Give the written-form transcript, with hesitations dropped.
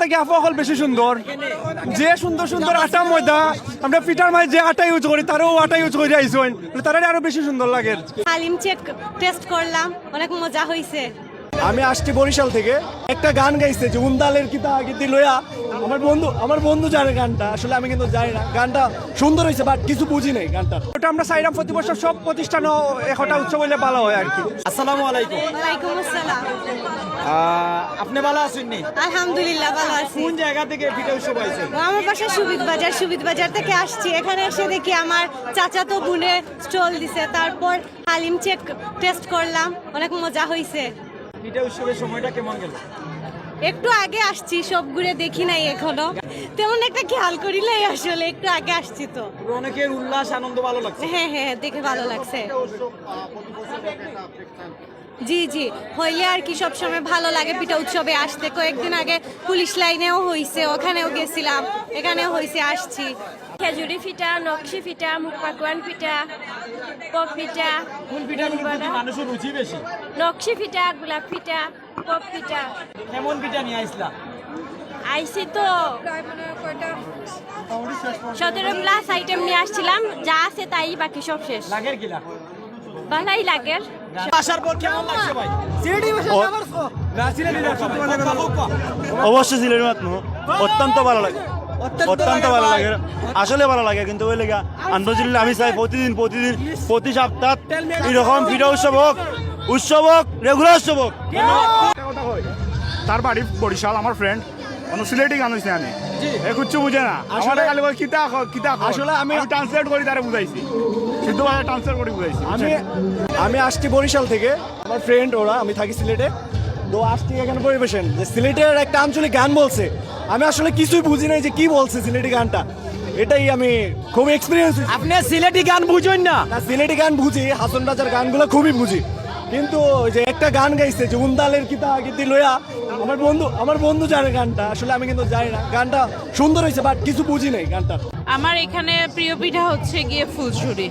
থেকে আফল বেশি সুন্দর, যে সুন্দর সুন্দর আটা ময়দা আমরা পিঠার মাঝে যে আটা ইউজ করি তারও আটা ইউজ করে আইছওইন, তারা আরো বেশি সুন্দর লাগে। হালিম চেক টেস্ট করলাম, অনেক মজা হয়েছে। আমি আসছি বরিশাল থেকে, একটা গান গাইছে যে উন্দালের কিতা গীতি লইয়া, আমার বন্ধু জানে গানটা, আসলে আমি কিন্তু জানি না। গানটা সুন্দর হয়েছে বাট কিছু বুঝি নাই গানটা। ওটা আমরা চাইলাম প্রতি বছর সব প্রতিষ্ঠানও একটা উৎসব হইলে ভালো হয় আর কি। আসসালামু আলাইকুম। ওয়ালাইকুম আসসালাম। আপনি ভালো আছেন নি? আলহামদুলিল্লাহ ভালো আছি। কোন জায়গা থেকে পিঠা উৎসব হয়েছে? আমার বাসা সুবিদ বাজার থেকে আসছি। এখানে এসে দেখি আমার চাচাতো বোনে স্টল দিছে, তারপর হালিম চেক টেস্ট করলাম, অনেক মজা হয়েছে। পিঠা উৎসবের সময়টা কেমন গেল? একটু আগে আসছি, সব ঘুরে দেখি নাই এখনো, তেমন একটা খেয়াল করিলাই, আসলে একটু আগে আসছি তো। অনেকের উল্লাস আনন্দ ভালো লাগছে। হ্যাঁ হ্যাঁ, দেখে ভালো লাগছে। জি জি, হইলে আর কি সবসময় ভালো লাগে পিঠা উৎসবে আসতে। কয়েকদিন আগে পুলিশ লাইনেও হয়েছে, ওখানেও গেছিলাম, এখানেও হয়েছে, আসছি। খেজুরি পিঠা, নকশি পিঠা, মুখ পাকুয়ান পিঠা, পপ পিঠা। কোন পিঠার প্রতি মানুষের রুচি বেশি? নকশি পিঠা, গোলাপ পিঠা, পপ পিঠা। কেমন পিঠা নিয়ে আসলা? আইসি তো 17+ আইটেম নিয়ে আসছিলাম, যা আছে তাই, বাকি সব শেষ। লাগের কিলা? ভালাই লাগের। আসার পর কেমন লাগছে ভাই? অবশ্যই সিলেটের মাত্র অত্যন্ত ভালো লাগে, অত্যন্ত ভালো লাগে, আসলে ভালো লাগে। কিন্তু ওই লেগা আন্তর্জাতিক আমি চাই প্রতি সপ্তাহ এরকম পিঠা উৎসব হোক, রেগুলার উৎসব হোক। তার বাড়ি বরিশাল, আমার ফ্রেন্ড সিলেটি গান হয়েছে আনে কিচ্ছু বুঝে না। আসলে খালি কিতা আসলে আমি ট্রান্সলেট করি তারা বুঝাইছি, শুদ্ধ ভাষা ট্রান্সলেট করে বুঝাইছি। আমি আসছি বরিশাল থেকে, আমার ফ্রেন্ড ওরা, আমি থাকি সিলেটে। তো আসছি এখানে পরিবেশন যে সিলেটের একটা আঞ্চলিক গান বলছে, আমি আসলে কিছুই বুঝি নাই যে কি বলছে সিলেটি গানটা। এটাই আমি খুব এক্সপিরিয়েন্স। আপনি সিলেটি গান বুঝেন না? সিলেটি গান বুঝি, হাসন রাজার গানগুলো খুবই বুঝি, কিন্তু ওই যে একটা গান গাইছে যে উন্দালের কিতা গীতি লইয়া, আমার বন্ধু জানে গানটা, আসলে আমি কিন্তু জানি না। গানটা সুন্দর হয়েছে বাট কিছু বুঝি নাই গানটা। আমার এখানে প্রিয় পিঠা হচ্ছে গিয়ে ফুলঝুরি।